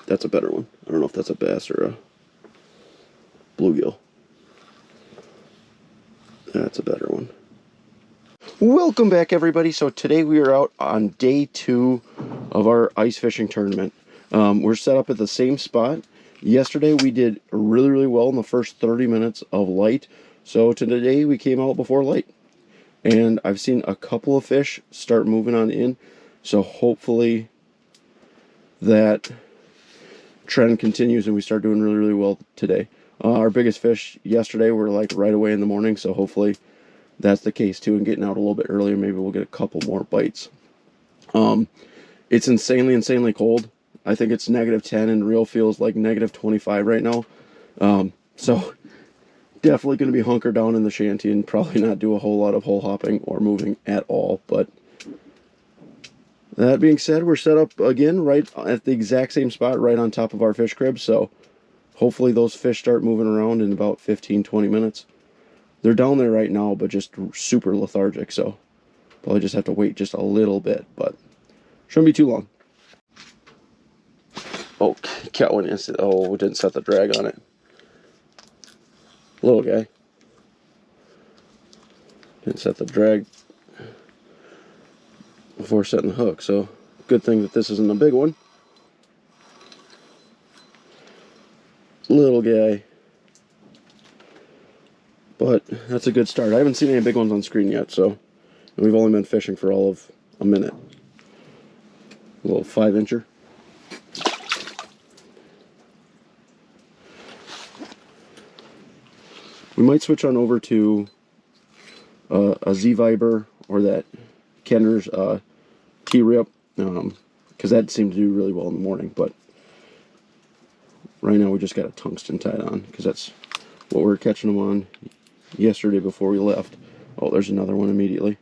That's a better one. I don't know if that's a bass or a bluegill. That's a better one. Welcome back, everybody. So today we are out on day 2 of our ice fishing tournament. We're set up at the same spot. Yesterday we did really well in the first 30 minutes of light. So today we came out before light. And I've seen a couple of fish start moving on in. So hopefully that trend continues and we start doing really well today. Our biggest fish yesterday were like right away in the morning, so hopefully that's the case too, and getting out a little bit earlier, maybe we'll get a couple more bites. It's insanely cold. I think it's -10 and real feels like -25 right now. So definitely going to be hunkered down in the shanty and probably not do a whole lot of hole hopping or moving at all. But that being said, we're set up again right at the exact same spot, right on top of our fish crib. So hopefully those fish start moving around in about 15-20 minutes. They're down there right now, but just super lethargic. So probably just have to wait just a little bit, but shouldn't be too long. Oh, cat went in. Oh, we didn't set the drag on it. Little guy. Didn't set the drag before setting the hook, so good thing that this isn't a big one. Little guy. But that's a good start. I haven't seen any big ones on screen yet, so and we've only been fishing for all of a minute. A little 5-incher. We might switch on over to a Z-Viber or that Kenner's T-Rip, because that seemed to do really well in the morning, but right now we just got a tungsten tied on, because that's what we were catching them on yesterday before we left. Oh, there's another one immediately.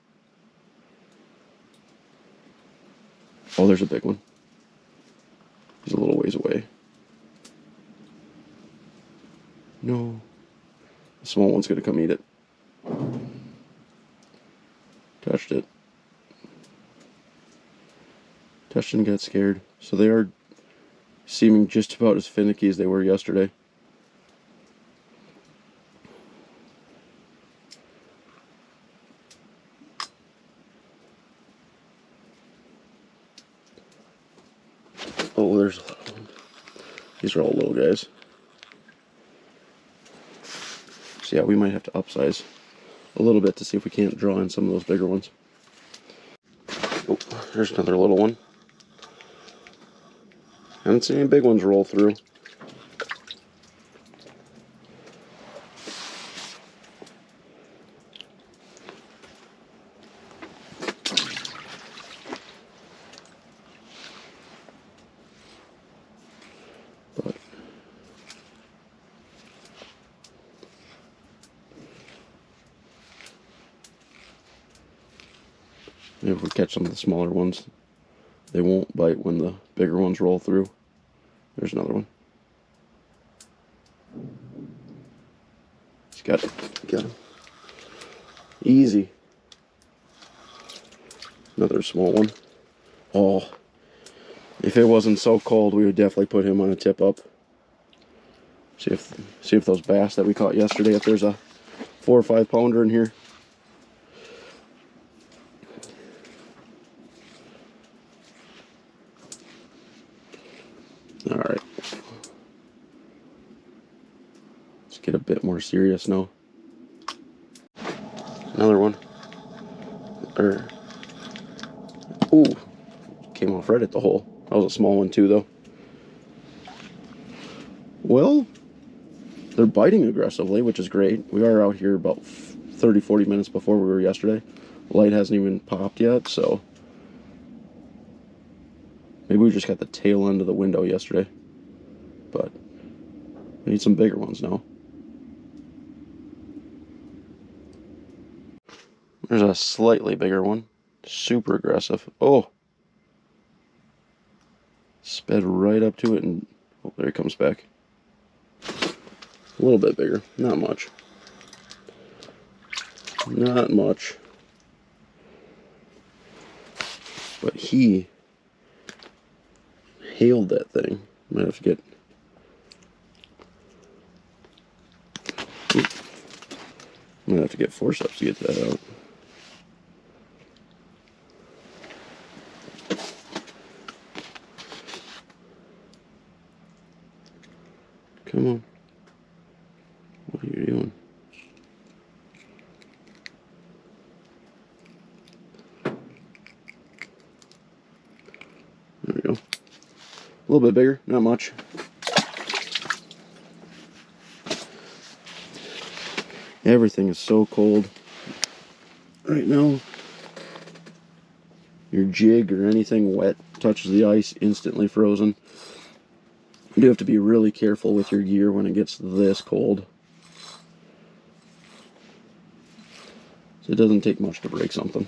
Oh, there's a big one. He's a little ways away. No. The small one's going to come eat it. Touched it. Touched and got scared. So they are seeming just about as finicky as they were yesterday. Oh, there's a little one. These are all little guys. So yeah, we might have to upsize a little bit to see if we can't draw in some of those bigger ones. Oh, there's another little one. Haven't seen any big ones roll through. But maybe if we catch some of the smaller ones, they won't bite when the bigger ones roll through. There's another one. He's got it. Got him. Easy. Another small one. Oh, if it wasn't so cold, we would definitely put him on a tip up. See if those bass that we caught yesterday, if there's a 4 or 5 pounder in here. All right. Let's get a bit more serious now. Another one. Ooh, came off right at the hole. That was a small one too, though. Well, they're biting aggressively, which is great. We are out here about 30-40 minutes before we were yesterday. Light hasn't even popped yet, so maybe we just got the tail end of the window yesterday. But we need some bigger ones now. There's a slightly bigger one. Super aggressive. Oh! Sped right up to it and... oh, there he comes back. A little bit bigger. Not much. Not much. But he hailed that thing. Might have to get... Might have to get forceps to get that out. Come on. What are you doing? There we go. A little bit bigger, not much. Everything is so cold right now. Your jig or anything wet touches the ice, instantly frozen. You do have to be really careful with your gear when it gets this cold. So it doesn't take much to break something.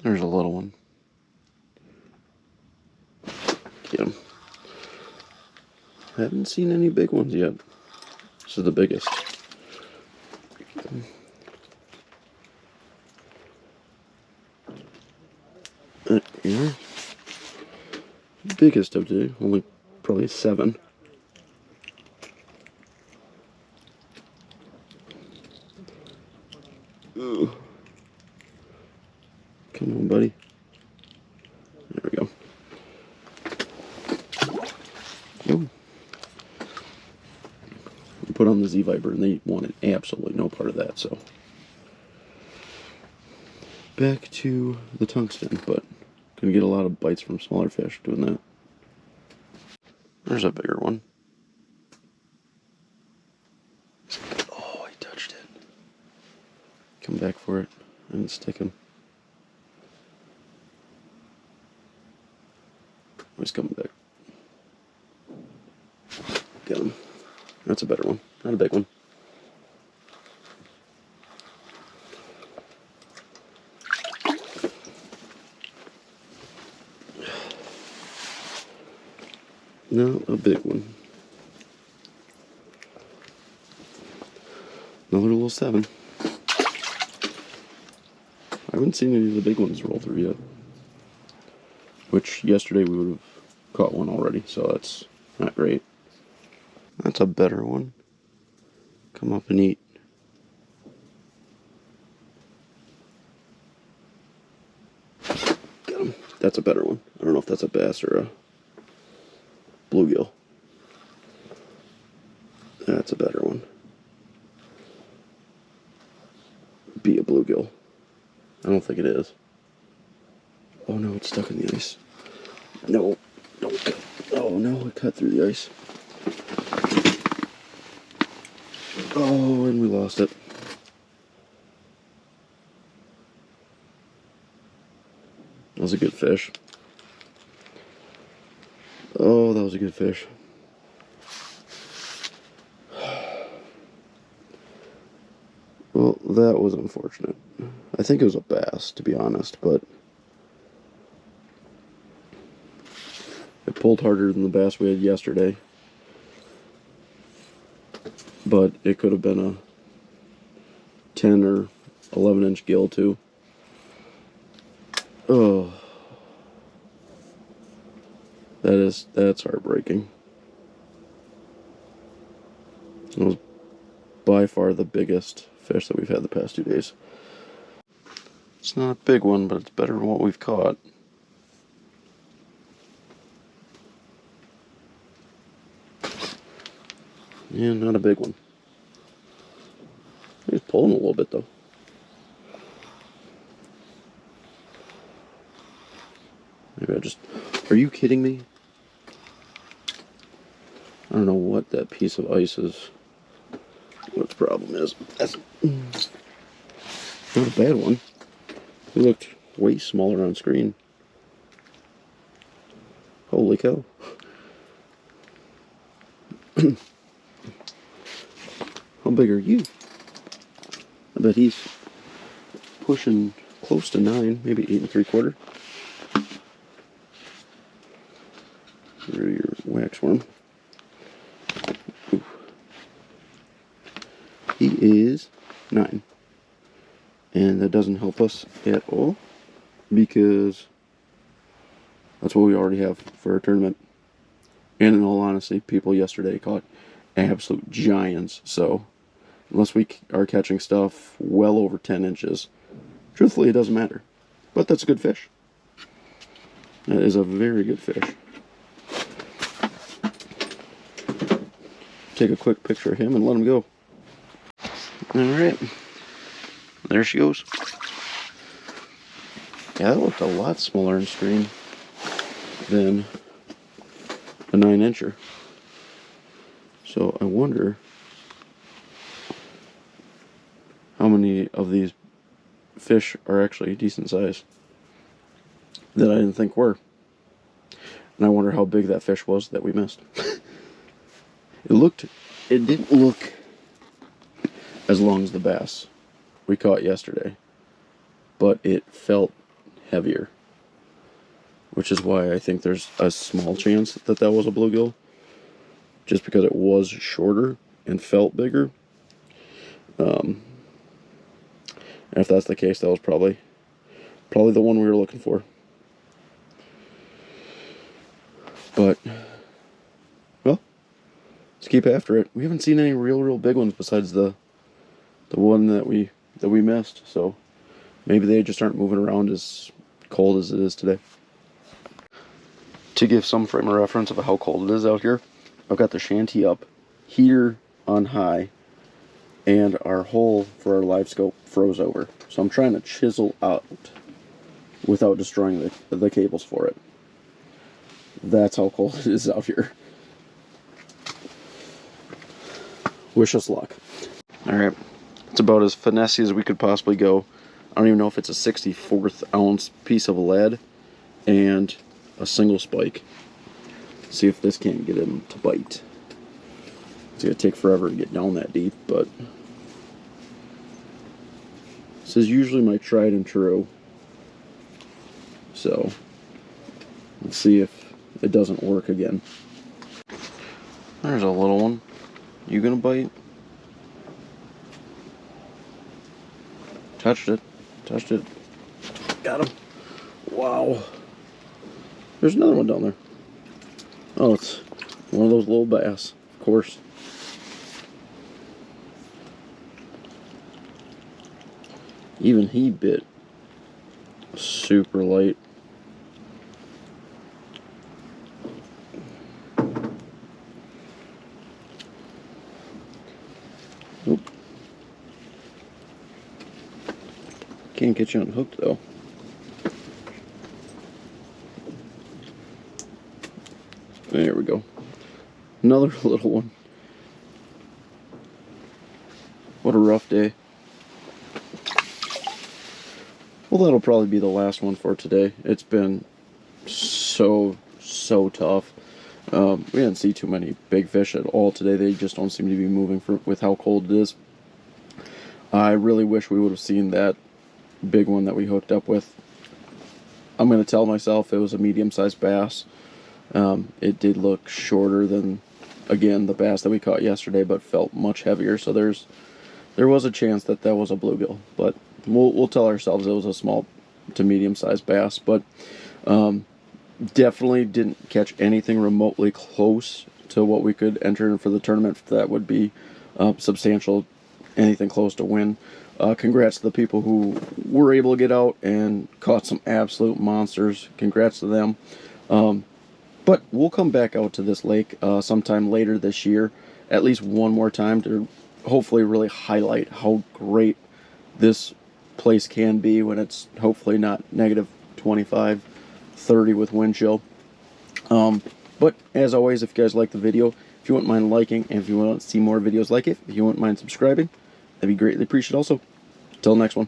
There's a little one. Get him. I haven't seen any big ones yet. This is the biggest. Yeah. Biggest of today, only probably 7. Ugh. Come on, buddy. There we go. Ooh. We put on the Z-Viper and they wanted absolutely no part of that, so. Back to the tungsten, but gonna get a lot of bites from smaller fish doing that. There's a bigger one. Oh, I touched it. Come back for it and stick him. He's coming back. Get him. That's a better one. Not a big one. No, a big one. Another little 7. I haven't seen any of the big ones roll through yet. Which, yesterday we would have caught one already, so that's not great. That's a better one. Come up and eat. Get him. That's a better one. I don't know if that's a bass or a bluegill. That's a better one. Be a bluegill. I don't think it is. Oh no, it's stuck in the ice. No, don't cut. Oh no, it cut through the ice. Oh, and we lost it. That was a good fish. Oh, that was a good fish. Well, that was unfortunate. I think it was a bass, to be honest, but it pulled harder than the bass we had yesterday. But it could have been a 10 or 11 inch gill too. Oh, that's heartbreaking. It was by far the biggest fish that we've had the past 2 days. It's not a big one, but it's better than what we've caught. Yeah, not a big one. He's pulling a little bit though. Maybe I just... Are you kidding me? I don't know what that piece of ice is. What its problem is. That's not a bad one. It looked way smaller on screen. Holy cow. How big are you? I bet he's pushing close to 9, maybe 8 3/4. Through your wax worm. Ooh. He is 9. And that doesn't help us at all, because that's what we already have for our tournament. And in all honesty, people yesterday caught absolute giants. So unless we are catching stuff well over 10 inches, truthfully, it doesn't matter. But that's a good fish. That is a very good fish. Take a quick picture of him and let him go. Alright. There she goes. Yeah, that looked a lot smaller in stream than a 9-incher. So I wonder how many of these fish are actually decent size that I didn't think were. And I wonder how big that fish was that we missed. It didn't look as long as the bass we caught yesterday, but it felt heavier, which is why I think there's a small chance that that was a bluegill, just because it was shorter and felt bigger. And if that's the case, that was probably the one we were looking for. But well, let's keep after it. We haven't seen any real big ones besides the one that we missed, so maybe they just aren't moving around as cold as it is today. To give some frame of reference of how cold it is out here, I've got the shanty up, heater on high, and our hole for our live scope froze over. So I'm trying to chisel out without destroying the cables for it. That's how cold it is out here. Wish us luck. Alright, it's about as finesse as we could possibly go. I don't even know if it's a 64th ounce piece of lead and a single spike. See if this can't get him to bite. It's gonna take forever to get down that deep, but this is usually my tried and true. So let's see if it doesn't work again. There's a little one. You gonna bite? Touched it. Touched it. Got him. Wow. There's another one down there. Oh, it's one of those little bass, of course. Even he bit super light. Nope. Can't get you unhooked though. There we go. Another little one. What a rough day. Well, that'll probably be the last one for today. It's been so tough. We didn't see too many big fish at all today. They just don't seem to be moving with how cold it is. I really wish we would have seen that big one that we hooked up with. I'm going to tell myself it was a medium-sized bass. It did look shorter than, again, the bass that we caught yesterday, but felt much heavier. So there was a chance that that was a bluegill, but we'll tell ourselves it was a small to medium-sized bass. But definitely didn't catch anything remotely close to what we could enter in for the tournament. That would be substantial, anything close to win. Congrats to the people who were able to get out and caught some absolute monsters. Congrats to them. But we'll come back out to this lake sometime later this year, at least one more time, to hopefully really highlight how great this place can be when it's hopefully not negative 25, 30 with wind chill. But as always, if you guys like the video, if you wouldn't mind liking, and if you want to see more videos like it, if you wouldn't mind subscribing, that'd be greatly appreciated also. Till next one.